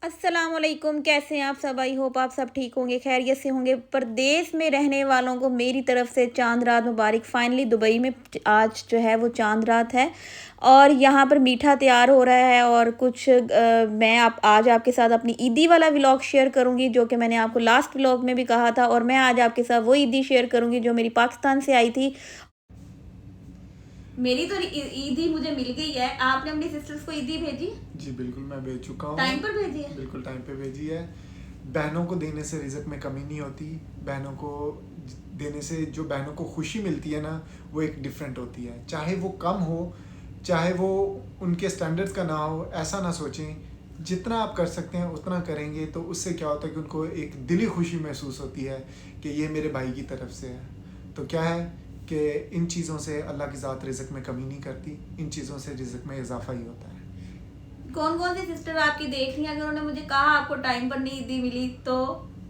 अस्सलामुअलैकुम, कैसे हैं आप सब। आई होप आप सब ठीक होंगे, खैरियत से होंगे। परदेश में रहने वालों को मेरी तरफ से चांद रात मुबारक। फाइनली दुबई में आज जो है वो चांद रात है और यहाँ पर मीठा तैयार हो रहा है और कुछ मैं आज आपके साथ अपनी ईदी वाला व्लॉग शेयर करूँगी, जो कि मैंने आपको लास्ट व्लॉग में भी कहा था। और मैं आज आपके साथ वो ईदी शेयर करूँगी जो मेरी पाकिस्तान से आई थी। मेरी तो ईदी मुझे मिल गई है। आपने अपनी सिस्टर्स को ईदी भेजी? जी बिल्कुल, मैं भेज चुका हूँ। टाइम पर भेजी है? बिल्कुल टाइम पे भेजी है। बहनों को देने से रिज़्क में कमी नहीं होती। बहनों को देने से जो बहनों को खुशी मिलती है ना, वो एक डिफरेंट होती है। चाहे वो कम हो, चाहे वो उनके स्टैंडर्ड्स का ना हो, ऐसा ना सोचें। जितना आप कर सकते हैं उतना करेंगे तो उससे क्या होता है कि उनको एक दिली खुशी महसूस होती है कि ये मेरे भाई की तरफ से है। तो क्या है कि इन चीज़ों से अल्लाह की ज़ात रिज़्क में कमी नहीं करती, इन चीज़ों से रिज़्क में इजाफा ही होता है। कौन कौन सी सिस्टर आपकी देख रही हैं? अगर उन्होंने मुझे कहा आपको टाइम पर नहीं ईदी मिली तो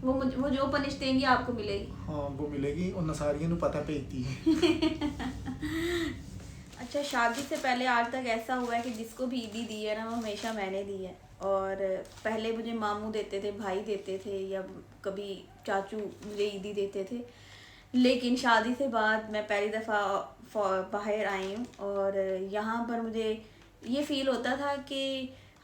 वो जो पनिश देंगी आपको मिलेगी। हाँ, वो मिलेगी और नसारियों ਨੂੰ पता भेजती है। अच्छा, शादी से पहले आज तक ऐसा हुआ है कि जिसको भी ईदी दी है ना, वो हमेशा मैंने दी है। और पहले मुझे मामू देते थे, भाई देते थे, या कभी चाचू मुझे ईदी देते थे। लेकिन शादी से बाद मैं पहली दफ़ा बाहर आई हूँ और यहाँ पर मुझे ये फ़ील होता था कि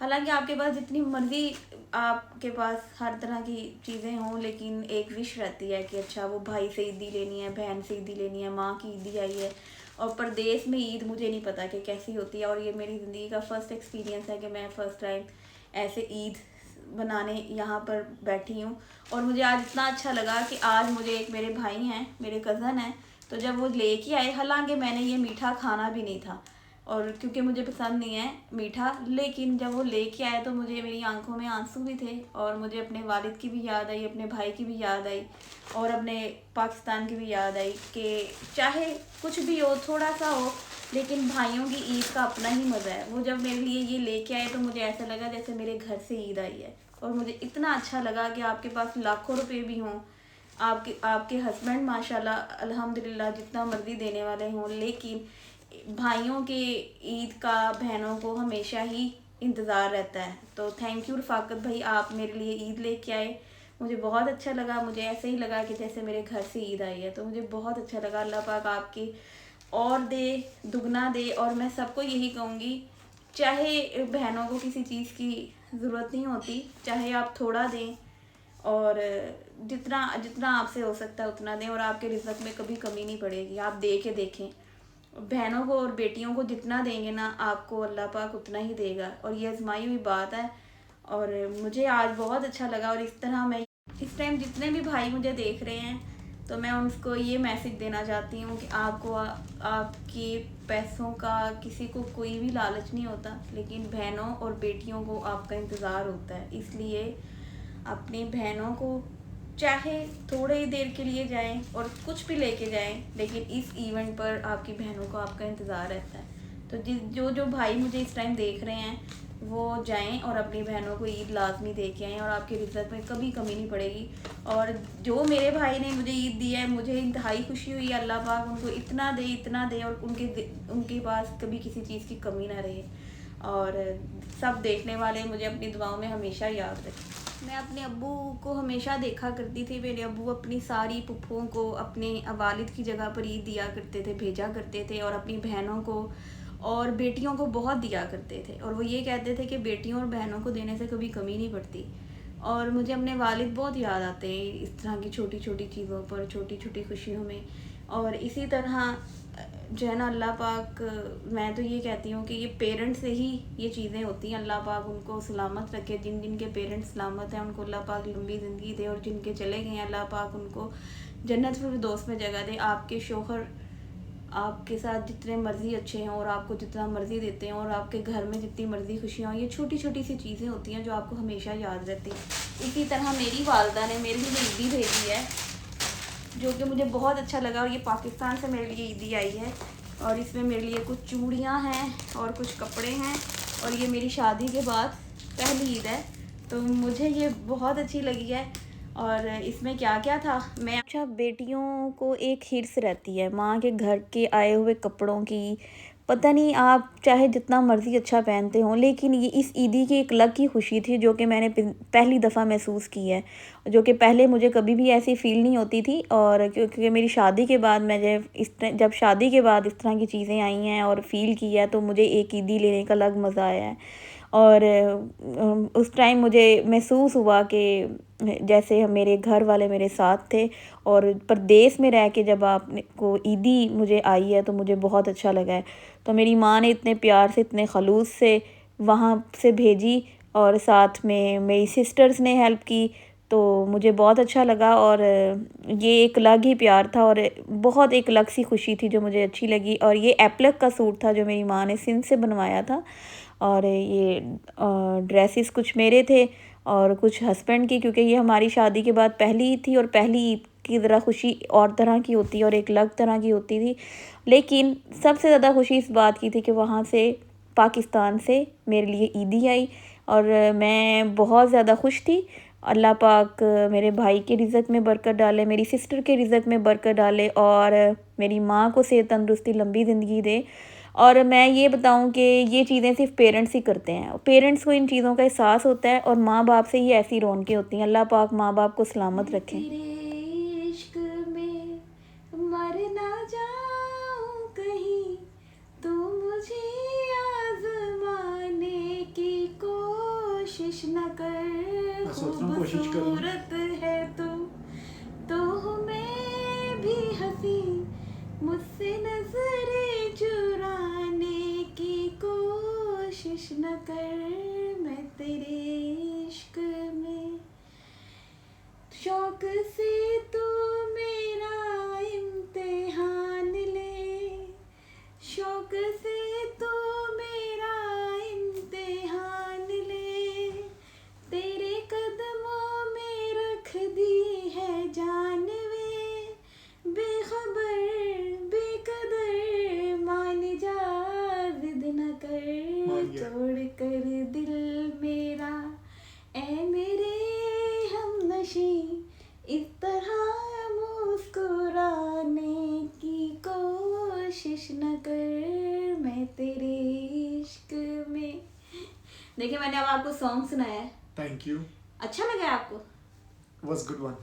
हालांकि आपके पास जितनी मर्ज़ी आपके पास हर तरह की चीज़ें हों, लेकिन एक विश रहती है कि अच्छा वो भाई से ईदी लेनी है, बहन से ईदी लेनी है, माँ की ईदी आई है। और परदेश में ईद मुझे नहीं पता कि कैसी होती है, और ये मेरी ज़िंदगी का फ़र्स्ट एक्सपीरियंस है कि मैं फ़र्स्ट टाइम ऐसे ईद बनाने यहाँ पर बैठी हूँ। और मुझे आज इतना अच्छा लगा कि आज मुझे एक मेरे भाई हैं, मेरे कज़न हैं, तो जब वो लेके आए, हालांकि मैंने ये मीठा खाना भी नहीं था और क्योंकि मुझे पसंद नहीं है मीठा, लेकिन जब वो लेके आए तो मुझे मेरी आंखों में आंसू भी थे और मुझे अपने वालिद की भी याद आई, अपने भाई की भी याद आई और अपने पाकिस्तान की भी याद आई कि चाहे कुछ भी हो, थोड़ा सा हो, लेकिन भाइयों की ईद का अपना ही मज़ा है। वो जब मेरे लिए ये लेके आए तो मुझे ऐसा लगा जैसे मेरे घर से ईद आई है। और मुझे इतना अच्छा लगा कि आपके पास लाखों रुपए भी हों, आपके आपके हस्बैंड माशाल्लाह अल्हम्दुलिल्लाह जितना मर्ज़ी देने वाले हों, लेकिन भाइयों के ईद का बहनों को हमेशा ही इंतज़ार रहता है। तो थैंक यू रफ़ाकत भाई, आप मेरे लिए ईद लेके आए। मुझे बहुत अच्छा लगा, मुझे ऐसे ही लगा कि जैसे मेरे घर से ईद आई है, तो मुझे बहुत अच्छा लगा। अल्लाह पाक आपकी और दे, दुगना दे। और मैं सबको यही कहूँगी, चाहे बहनों को किसी चीज़ की ज़रूरत नहीं होती, चाहे आप थोड़ा दें और जितना जितना आपसे हो सकता है उतना दें, और आपके रिज़्क में कभी कमी नहीं पड़ेगी। आप दे के देखें, बहनों को और बेटियों को जितना देंगे ना, आपको अल्लाह पाक उतना ही देगा, और ये आजमाई हुई बात है। और मुझे आज बहुत अच्छा लगा। और इस तरह मैं इस टाइम जितने भी भाई मुझे देख रहे हैं, तो मैं उनको ये मैसेज देना चाहती हूँ कि आपको आपके पैसों का किसी को कोई भी लालच नहीं होता, लेकिन बहनों और बेटियों को आपका इंतज़ार होता है। इसलिए अपनी बहनों को चाहे थोड़ी ही देर के लिए जाएं और कुछ भी लेके जाएं, लेकिन इस इवेंट पर आपकी बहनों को आपका इंतज़ार रहता है। तो जो जो भाई मुझे इस टाइम देख रहे हैं, वो जाएं और अपनी बहनों को ईद लाजमी दे के आएँ, और आपके रिज़्क में कभी कमी नहीं पड़ेगी। और जो मेरे भाई ने मुझे ईद दी है, मुझे इंतहाई खुशी हुई। अल्लाह पाक उनको इतना दे और उनके पास कभी किसी चीज़ की कमी ना रहे। और सब देखने वाले मुझे अपनी दुआओं में हमेशा याद रखें। मैं अपने अब्बू को हमेशा देखा करती थी। मेरे अब्बू अपनी सारी पुप्पों को अपने वालिद की जगह पर ईद दिया करते थे, भेजा करते थे, और अपनी बहनों को और बेटियों को बहुत दिया करते थे। और वो ये कहते थे कि बेटियों और बहनों को देने से कभी कमी नहीं पड़ती। और मुझे अपने वालिद बहुत याद आते हैं इस तरह की छोटी छोटी चीज़ों पर, छोटी छोटी खुशियों में। और इसी तरह जो है ना, अल्लाह पाक, मैं तो ये कहती हूँ कि ये पेरेंट्स से ही ये चीज़ें होती हैं। अल्लाह पाक उनको सलामत रखे, जिन जिन के पेरेंट्स सलामत हैं उनको अल्लाह पाक लंबी ज़िंदगी दे, और जिनके चले गए हैं अल्लाह पाक उनको जन्नत फिरदौस में जगह दे। आपके शोहर आपके साथ जितने मर्ज़ी अच्छे हैं और आपको जितना मर्ज़ी देते हैं, और आपके घर में जितनी मर्ज़ी खुशियाँ हों, ये छोटी छोटी सी चीज़ें होती हैं जो आपको हमेशा याद रहती हैं। इसी तरह मेरी वालदा ने मेरे लिए ईदी भेजी है, जो कि मुझे बहुत अच्छा लगा। और ये पाकिस्तान से मेरे लिए ईदी आई है, और इसमें मेरे लिए कुछ चूड़ियाँ हैं और कुछ कपड़े हैं, और ये मेरी शादी के बाद पहली ईद है, तो मुझे ये बहुत अच्छी लगी है। और इसमें क्या क्या था, मैं अच्छा, बेटियों को एक हिर्स रहती है माँ के घर के आए हुए कपड़ों की, पता नहीं आप चाहे जितना मर्ज़ी अच्छा पहनते हों, लेकिन ये इस ईदी की एक अलग ही खुशी थी जो कि मैंने पहली दफ़ा महसूस की है, जो कि पहले मुझे कभी भी ऐसी फ़ील नहीं होती थी। और क्योंकि मेरी शादी के बाद मैं जब शादी के बाद इस तरह की चीज़ें आई हैं और फ़ील की है, तो मुझे एक ईदी लेने का अलग मज़ा आया है। और उस टाइम मुझे महसूस हुआ कि जैसे मेरे घर वाले मेरे साथ थे, और परदेस में रह के जब आपने को ईदी मुझे आई है तो मुझे बहुत अच्छा लगा है। तो मेरी माँ ने इतने प्यार से, इतने खलूस से वहाँ से भेजी, और साथ में मेरी सिस्टर्स ने हेल्प की, तो मुझे बहुत अच्छा लगा। और ये एक अलग ही प्यार था और बहुत एक अलग सी खुशी थी जो मुझे अच्छी लगी। और ये एप्लक का सूट था जो मेरी माँ ने सिंध से बनवाया था, और ये ड्रेसेस कुछ मेरे थे और कुछ हस्बैंड की, क्योंकि ये हमारी शादी के बाद पहली ईद थी, और पहली ईद की तरह खुशी और तरह की होती है और एक अलग तरह की होती थी। लेकिन सबसे ज़्यादा खुशी इस बात की थी कि वहाँ से, पाकिस्तान से मेरे लिए ईदी आई, और मैं बहुत ज़्यादा खुश थी। अल्लाह पाक मेरे भाई के रिज़्क़ में बरकत डाले, मेरी सिस्टर के रिज़्क़ में बरकत डाले, और मेरी माँ को सेहत तंदुरुस्ती लंबी ज़िंदगी दे। और मैं ये बताऊँ कि ये चीज़ें सिर्फ़ पेरेंट्स ही करते हैं। पेरेंट्स को इन चीज़ों का एहसास होता है, और माँ बाप से ही ऐसी रौनकें होती हैं। अल्लाह पाक माँ बाप को सलामत रखें। तेरे इश्क में मर ना जाऊं कहीं, तू मुझे आजमाने की कोशिश न कर। मैं सोच रहा हूँ कोशिश करूँ। खूबसूरत है तो हूँ मैं भी हंसी, मुझसे नजरें चुराने की कोशिश न कर। मैं तेरे इश्क में शौक से तू मेरा इम्तिहान ले, शौक से तू मेरा इम्तिहान ले। तेरे कदमों में रख दी है जान वे, बेखबर बेकदर मान जा, जिद न मान कर। गया। तोड़ कर दिल मेरा ऐ मेरे हमनशी, इस तरह मुस्कुराने की कोशिश न कर। मैं तेरे इश्क में। देखिए, मैंने अब आपको सॉन्ग सुनाया है, थैंक यू, अच्छा लगा आपको? Was good one.